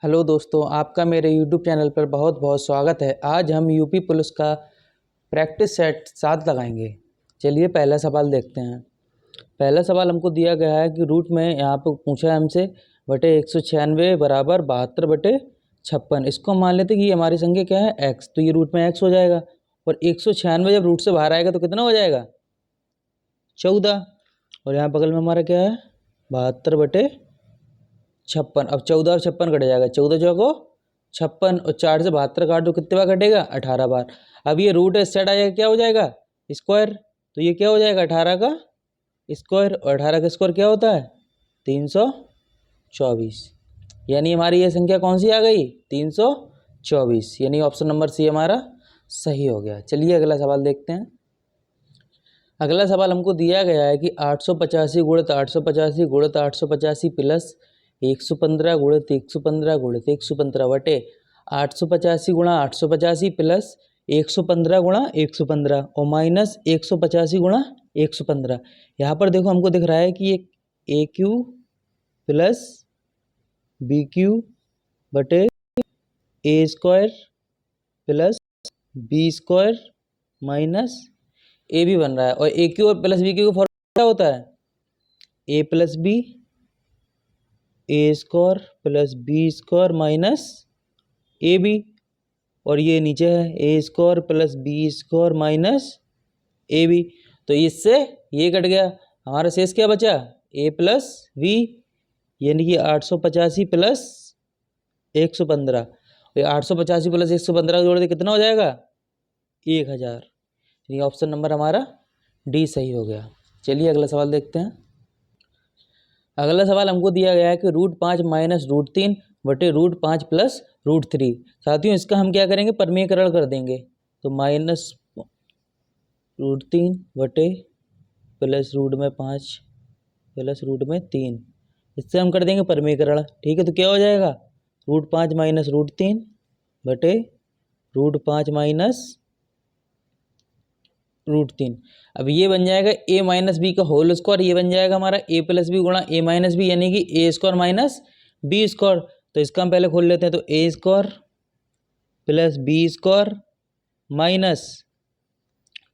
Hello दोस्तों, आपका मेरे यूट्यूब चैनल पर बहुत बहुत स्वागत है। आज हम यूपी पुलिस का प्रैक्टिस सेट 7 लगाएंगे। चलिए पहला सवाल देखते हैं। पहला सवाल हमको दिया गया है कि रूट में यहाँ पर पूछा है हमसे बटे 196 बराबर 72 बटे 56। इसको हम मान लेते हैं कि ये हमारी संख्या क्या है, x। तो ये रूट में x हो जाएगा और 196 जब रूट से बाहर आएगा तो कितना हो जाएगा, 14। और यहाँ बगल में हमारा क्या है, 72 बटे 56। अब 14 और 56 कट जाएगा, 14 चौको 56 और 4 से 72 काट दो, कितने बार कटेगा, 18 बार। अब ये रूट है, सेट आ जाएगा, क्या हो जाएगा, स्क्वायर। तो ये क्या हो जाएगा, 18 का स्क्वायर। और 18 का स्क्वायर क्या होता है, 324। यानी हमारी ये संख्या कौन सी आ गई, 324। यानी ऑप्शन नंबर सी हमारा सही हो गया। चलिए अगला सवाल देखते हैं। अगला सवाल हमको दिया गया है कि 885 गुणित 885 गुणित 885 प्लस 115 गुणित 115 गुणित 115 बटे 885 गुणा 885 प्लस 115 गुणा 115 और माइनस 185 गुणा 115। यहाँ पर देखो हमको दिख रहा है कि एक A cube plus B cube बटे A square plus B square minus A भी बन रहा है। और ए क्यू और प्लस बी क्यू का फॉर्मूला क्या होता है, A plus B, A square plus B square minus A B. और ये नीचे है A square plus B square minus A B. तो इससे ये कट गया, हमारा शेष क्या बचा, ए प्लस बी। यानी कि 885 प्लस 115। 885 प्लस 115 जोड़ दे कितना हो जाएगा, 1000। ये ऑप्शन नंबर हमारा डी सही हो गया। चलिए अगला सवाल देखते हैं। अगला सवाल हमको दिया गया है कि √5 माइनस √3 बटे √5 प्लस √3। साथियों इसका हम क्या करेंगे, परमीकरण कर देंगे। तो माइनस √3 बटे प्लस √5 प्लस √3, इससे हम कर देंगे परमीकरण। ठीक है, तो क्या हो जाएगा, √5 माइनस √3 बटे √5 माइनस √3। अब ये बन जाएगा a माइनस बी का होल स्क्वायर। ये बन जाएगा हमारा a प्लस बी गुणा a माइनस बी, यानी कि a square minus B square. तो इसका हम पहले खोल लेते हैं। तो a square plus B square minus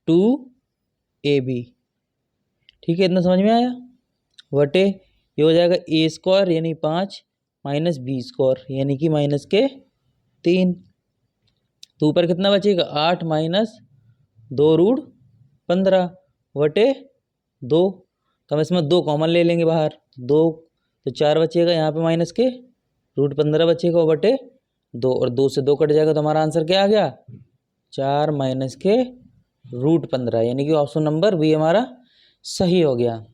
2ab। ठीक है, इतना समझ में आया। वटे ये हो जाएगा a स्क्वायर यानी 5 माइनस बी स्क्वायर यानी कि माइनस के 3। तो ऊपर कितना बचेगा, 8 माइनस 2√15 वटे 2। तो हम इसमें 2 कॉमन ले लेंगे बाहर, 2 तो 4 बचेगा, यहाँ पे माइनस के √15 बचेगा बटे 2। और 2 से 2 कट जाएगा, तो हमारा आंसर क्या आ गया, 4 माइनस के √15। यानी कि ऑप्शन नंबर बी हमारा सही हो गया।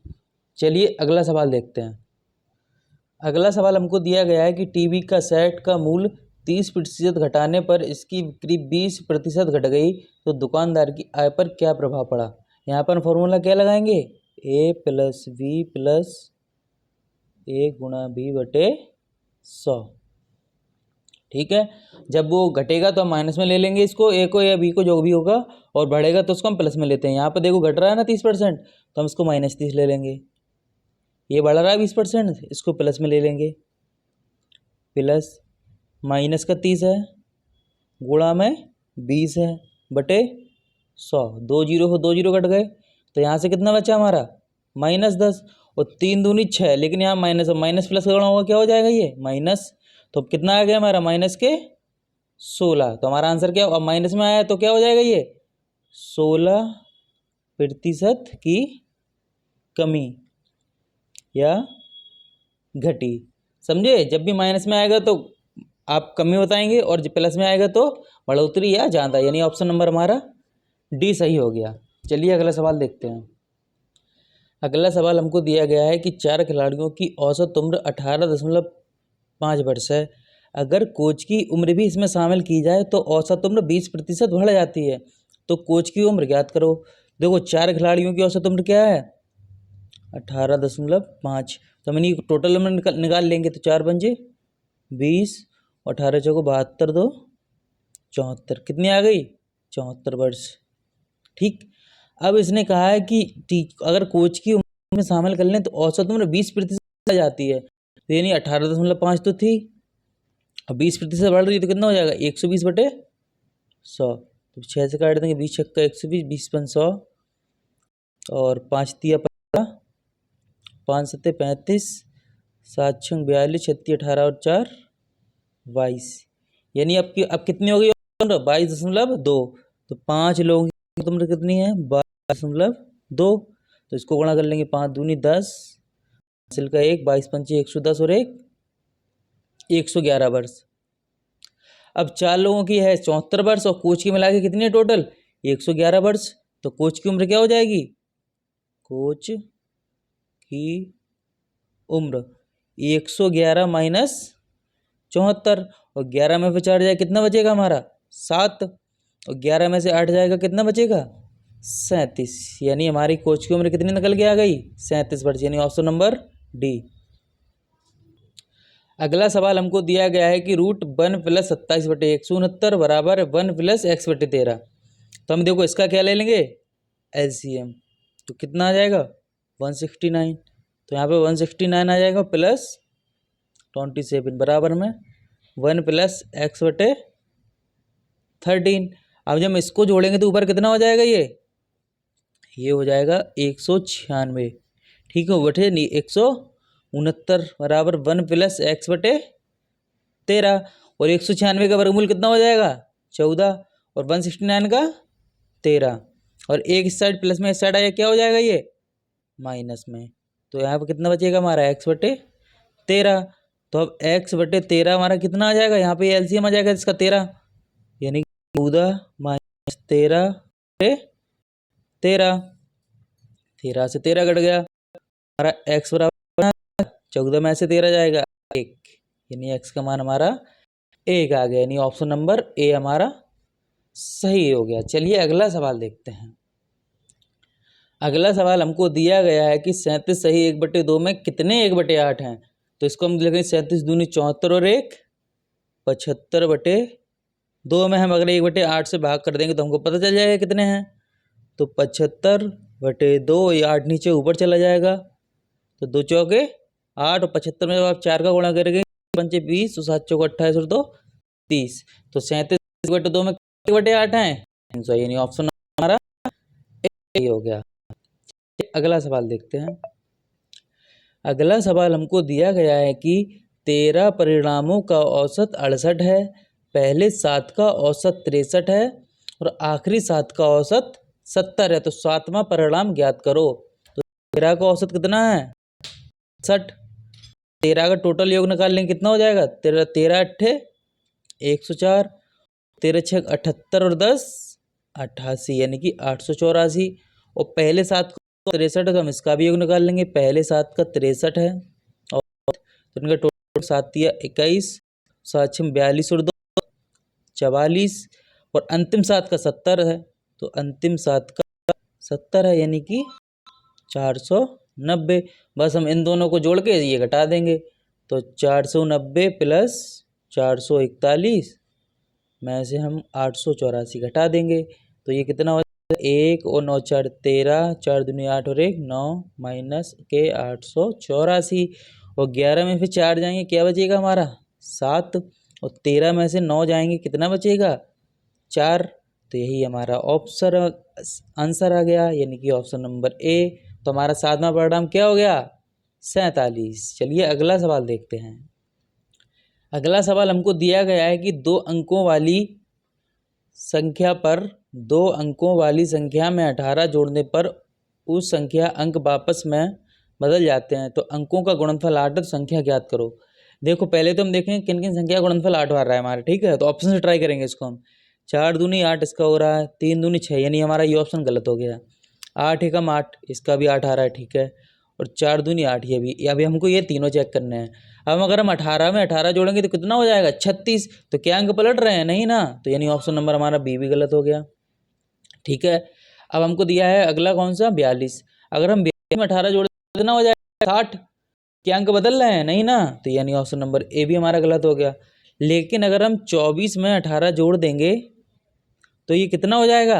चलिए अगला सवाल देखते हैं। अगला सवाल हमको दिया गया है कि टीवी का सेट का मूल्य 30% घटाने पर इसकी बिक्री 20% घट गई, तो दुकानदार की आय पर क्या प्रभाव पड़ा। यहाँ पर फॉर्मूला क्या लगाएंगे, ए प्लस बी प्लस ए गुणा बी बटे 100। ठीक है, जब वो घटेगा तो हम माइनस में ले लेंगे इसको, ए को या बी को, जो भी होगा। और बढ़ेगा तो उसको हम प्लस में लेते हैं। यहाँ पर देखो घट रहा है ना 30%, तो हम इसको -30 ले लेंगे। ये बढ़ रहा है 20%, इसको प्लस में ले लेंगे। प्लस माइनस का 30 है, गुणा में 20 है बटे 100। 2 जीरो हो, 2 जीरो कट गए, तो यहाँ से कितना बचा हमारा, -10। और 3 दूनी 6, लेकिन यहाँ माइनस, माइनस प्लस का गुणा होगा, क्या हो जाएगा ये माइनस। तो अब कितना आ गया हमारा, माइनस के 16। तो हमारा आंसर क्या, अब माइनस में आया तो क्या हो जाएगा, ये 16% की कमी या घटी। समझे, जब भी माइनस में आएगा तो आप कमी बताएंगे और जब प्लस में आएगा तो बढ़ोतरी या ज़्यादा। यानी ऑप्शन नंबर हमारा डी सही हो गया। चलिए अगला सवाल देखते हैं। अगला सवाल हमको दिया गया है कि 4 खिलाड़ियों की औसत उम्र 18.5 वर्ष है। अगर कोच की उम्र भी इसमें शामिल की जाए तो औसत उम्र 20% बढ़ जाती है। तो कोच की उम्र ज्ञात करो। देखो 4 खिलाड़ियों की औसत उम्र क्या है, 18.5। तो हम इन्हीं टोटल उम्र निकाल लेंगे। तो 4 पंजे 20, 18 चौको 72, 2 74, कितनी आ गई, 74 वर्ष। ठीक, अब इसने कहा है कि अगर कोच की उम्र में शामिल कर लें तो औसत उम्र 20% आ जाती है। तो यानी 18.5 तो थी, अब 20% बढ़ रही है तो कितना हो जाएगा 120/100। तो 6 से काट देंगे, 20 छक्का 120, 20×5 100 और 5 तिया 15, 5 सत्ते 35, 7 छंग 42, 36 18 और 4 22। यानी अब कितनी हो गई 22.2। तो 5 लोगों की उम्र कितनी है 22.2। तो इसको गुणा कर लेंगे, 5 दूनी 10, हासिल का 1, 22 पंचे 110 और 1 111 वर्ष। अब 4 लोगों की है 74 वर्ष और कोच की मिला के कितनी है टोटल 111 वर्ष। तो कोच की उम्र क्या हो जाएगी, कोच की उम्र 111 माइनस 74, और 11 में से 4 जाए कितना बचेगा हमारा 7, और 11 में से 8 जाएगा कितना बचेगा 37। यानी हमारी कोच की उम्र कितनी निकल के आ गई 37 वर्ष, यानी ऑप्शन नंबर डी। अगला सवाल हमको दिया गया है कि रूट 1 + 27/169 बराबर 1 + x/13। तो हम देखो इसका क्या ले लेंगे एलसीएम, तो कितना आ जाएगा 169। तो यहाँ पे 169 आ जाएगा प्लस 27 बराबर में 1 + x/13। अब जब हम इसको जोड़ेंगे तो ऊपर कितना हो जाएगा, ये हो जाएगा 196। ठीक है बटे 169 बराबर 1 + x/13, और 196 का वर्गमूल कितना हो जाएगा 14, और 169 का 13, और एक इस साइड प्लस में इस साइड आया क्या हो जाएगा ये माइनस में। तो यहाँ पर कितना बचेगा हमारा x/13। तो अब x/13 हमारा कितना आ जाएगा, यहाँ पे एलसीएम आ जाएगा इसका 13, यानी 14 - 13 13, 13 से 13 कट गया, हमारा x बराबर 14 में से 13 जाएगा 1, यानी x का मान हमारा 1 आ गया, यानी ऑप्शन नंबर ए हमारा सही हो गया। चलिए अगला सवाल देखते हैं। अगला सवाल हमको दिया गया है कि 37 सही 1/2 में कितने 1/8 हैं। तो इसको हम लिखेंगे 37 दूनी 74 और 1 75/2 में हम अगर 1/8 से भाग कर देंगे तो हमको पता चल जाएगा कितने हैं। तो 75/2, ये 8 नीचे ऊपर चला जाएगा, तो 2 चौके 8 और 75 में जब आप 4 का गुणा करेंगे 5 20 और 7 चौके 28 और 2 30। तो 37 बटे 2 में 1/8 हैं, यानी ऑप्शन हमारा ए हो गया। अगला सवाल देखते हैं। अगला सवाल हमको दिया गया है कि 13 परिणामों का औसत 68 है, पहले 7 का औसत 63 है और आखिरी 7 का औसत 70 है। तो 7वां परिणाम ज्ञात करो। तो 13 का औसत कितना है 60, 13 का टोटल योग निकाल लेंगे कितना हो जाएगा 13 अट्ठे 104, 13 छः 78 और 10 88, यानी कि 884। और पहले 7 का 63 है तो हम इसका भी योग निकाल लेंगे, पहले 7 का 63 है और तो इनका टोटल 7 या 21, 7 6 42 और 2 44, और अंतिम 7 का 70 है, तो अंतिम 7 का 70 है, यानी कि 490। बस हम इन दोनों को जोड़ के ये घटा देंगे, तो 490 प्लस 441 में से हम 884 घटा देंगे, तो ये कितना हो जाएगा 1 और 9 4 13, 4 दूनी 8 और 1 9 माइनस के 884, और 11 में फिर 4 जाएंगे क्या बचेगा हमारा 7, और 13 में से 9 जाएंगे कितना बचेगा 4। तो यही हमारा ऑप्शन आंसर आ गया, यानी कि ऑप्शन नंबर ए। तो हमारा 7वां परिणाम क्या हो गया 47। चलिए अगला सवाल देखते हैं। अगला सवाल हमको दिया गया है कि 2 अंकों वाली संख्या पर 2 अंकों वाली संख्या में 18 जोड़ने पर उस संख्या अंक वापस में बदल जाते हैं, तो अंकों का गुणनफल 8 तो संख्या ज्ञात करो। देखो पहले तो हम देखेंगे किन किन संख्या का गुणनफल 8 आ रहा है हमारा, ठीक है। तो ऑप्शन से ट्राई करेंगे इसको हम। 4 दूनी 8 इसका हो रहा है, 3 दूनी 6, यानी हमारा ये ऑप्शन गलत हो गया। 8 एकम 8 इसका भी 8 आ रहा है, ठीक है। और 4 दूनी 8 ये भी, अभी हमको ये तीनों चेक करने हैं। अब अगर हम 18 में 18 जोड़ेंगे तो कितना हो जाएगा 36। तो क्या अंक पलट रहे हैं नहीं ना, तो यानी ऑप्शन नंबर हमारा बी भी गलत हो गया, ठीक है। अब हमको दिया है अगला कौन सा 42। अगर हम 42 में 18 जोड़े तो कितना हो जाएगा 60। क्या अंक बदल रहे हैं नहीं ना, तो यानी ऑप्शन नंबर ए भी हमारा गलत हो गया। लेकिन अगर हम 24 में 18 जोड़ देंगे तो ये कितना हो जाएगा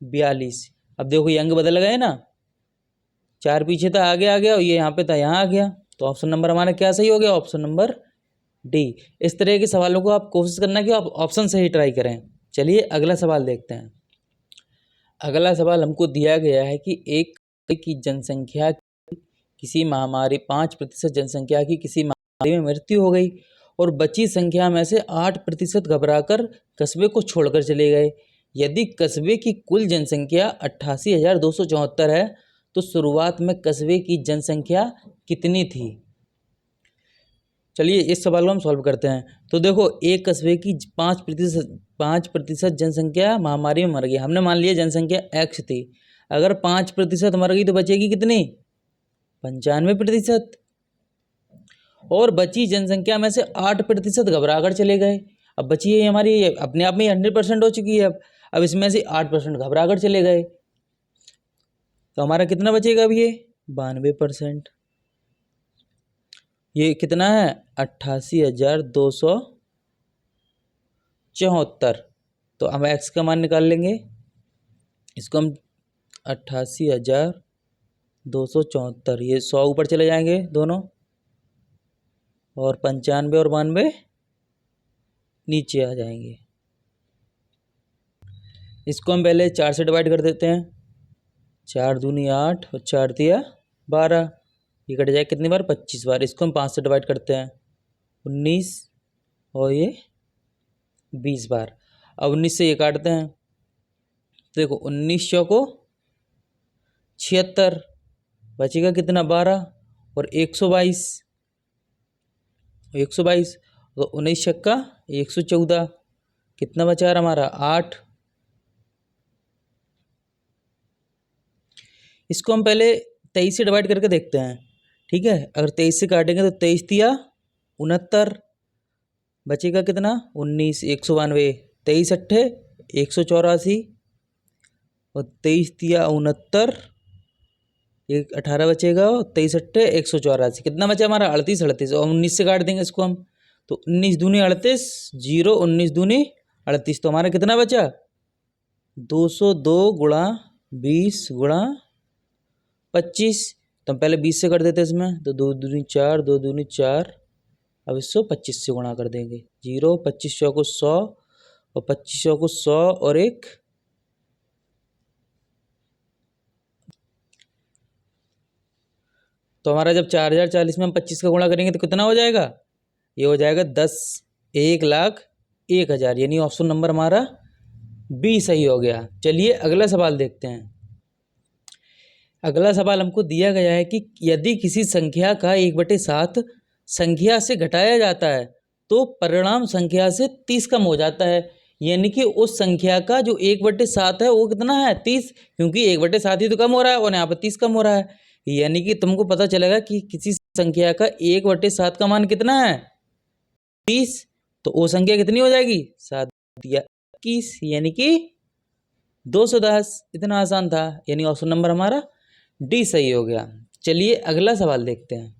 42। अब देखो ये अंक बदल गए ना, 4 पीछे था आगे आ गया और ये यहाँ पे था यहाँ आ गया, तो ऑप्शन नंबर हमारा क्या सही हो गया ऑप्शन नंबर डी। इस तरह के सवालों को आप कोशिश करना कि आप ऑप्शन से ही ट्राई करें। चलिए अगला सवाल देखते हैं। अगला सवाल हमको दिया गया है कि एक की जनसंख्या किसी महामारी 5% जनसंख्या की किसी महामारी में मृत्यु हो गई और बची संख्या में से 8% घबराकर कस्बे को छोड़कर चले गए। यदि कस्बे की कुल जनसंख्या 88,274 है तो शुरुआत में कस्बे की जनसंख्या कितनी थी। चलिए इस सवाल को हम सॉल्व करते हैं। तो देखो, एक कस्बे की 5% जनसंख्या महामारी में मर गई। हमने मान लिया जनसंख्या x थी। अगर 5% मर गई तो बचेगी कितनी, 95%। और बची जनसंख्या में से 8% घबरा कर चले गए। अब बची है हमारी अपने आप में 100% हो चुकी है। अब इसमें से 8% घबरा कर चले गए तो हमारा कितना बचेगा। अब ये 92%। ये कितना है 88,274। तो हम x का मान निकाल लेंगे। इसको हम 88,274, ये 100 ऊपर चले जाएंगे दोनों, और 95 और 92 नीचे आ जाएंगे। इसको हम पहले 4 से डिवाइड कर देते हैं। 4 दूनी 8 और 4 दिया 12। ये कट जाए कितनी बार, 25 बार। इसको हम 5 से डिवाइड करते हैं, 19 और ये 20 बार। अब 19 से ये काटते हैं। देखो 19 चौको 76, बचेगा कितना 12 और 122। तो 19 छक्का 114, कितना बचा रहा हमारा 8। इसको हम पहले 23 से डिवाइड करके देखते हैं। ठीक है, अगर 23 से काटेंगे तो 23 दिया 69, बचेगा कितना 19, 192। 23 अट्ठे 184 और 23 दिया 69, एक 18 बचेगा। 23 अट्ठे 184, कितना बचा हमारा 38। और 19 से काट देंगे इसको हम, तो 19 दूनी 38, 0 19 दूनी 38। तो हमारा कितना बचा 202 गुणा 20 गुणा 25। तो हम पहले 20 से कर देते इसमें, तो 2 दूनी 4, 2 दूनी 4। अब इसको 25 से गुणा कर देंगे। 0 25 चौको 100 और 25 चौको 100 और एक, तो हमारा जब 4040 में हम 25 का गुणा करेंगे तो कितना हो जाएगा, ये हो जाएगा 10, 1,01,000। यानी ऑप्शन नंबर हमारा बी सही हो गया। चलिए अगला सवाल देखते हैं। अगला सवाल हमको दिया गया है कि यदि किसी संख्या का 1/7 संख्या से घटाया जाता है तो परिणाम संख्या से 30 कम हो जाता है। यानी कि उस संख्या का जो 1/7 है वो कितना है 30, क्योंकि 1/7 ही तो कम हो रहा है और यहाँ पर 30 कम हो रहा है। यानी कि तुमको पता चलेगा कि किसी संख्या का 1/7 का मान कितना है 30, तो वो संख्या कितनी हो जाएगी 7 या 21, यानी कि 210। इतना आसान था, यानी ऑप्शन नंबर हमारा डी सही हो गया। चलिए अगला सवाल देखते हैं।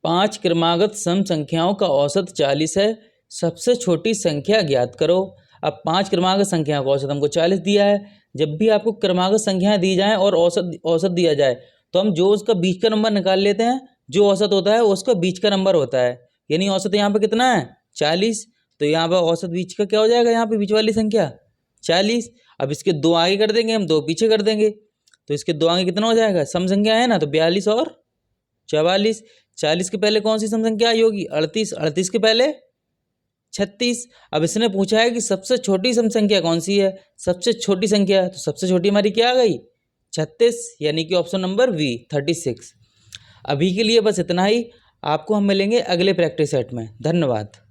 5 क्रमागत सम संख्याओं का औसत 40 है, सबसे छोटी संख्या ज्ञात करो। अब 5 क्रमागत संख्याओं का औसत हमको 40 दिया है। जब भी आपको क्रमागत संख्याएं दी जाएं और औसत दिया जाए तो हम जो उसका बीच का नंबर निकाल लेते हैं। जो औसत होता है उसका बीच का नंबर होता है। यानी औसत यहाँ पे कितना है 40, तो यहाँ पर औसत बीच का क्या हो जाएगा, यहाँ पे बीच वाली संख्या 40। अब इसके 2 आगे कर देंगे हम, 2 पीछे कर देंगे, तो इसके 2 आगे कितना हो जाएगा, सम संख्या है ना, तो 42 और 44। 40 के पहले कौन सी सम संख्या आई होगी 38, 38 के पहले 36। अब इसने पूछा है कि सबसे छोटी सम संख्या कौन सी है, सबसे छोटी संख्या, तो सबसे छोटी हमारी क्या आ गई 36, यानी कि ऑप्शन नंबर बी 36। अभी के लिए बस इतना ही। आपको हम मिलेंगे अगले प्रैक्टिस सेट में। धन्यवाद।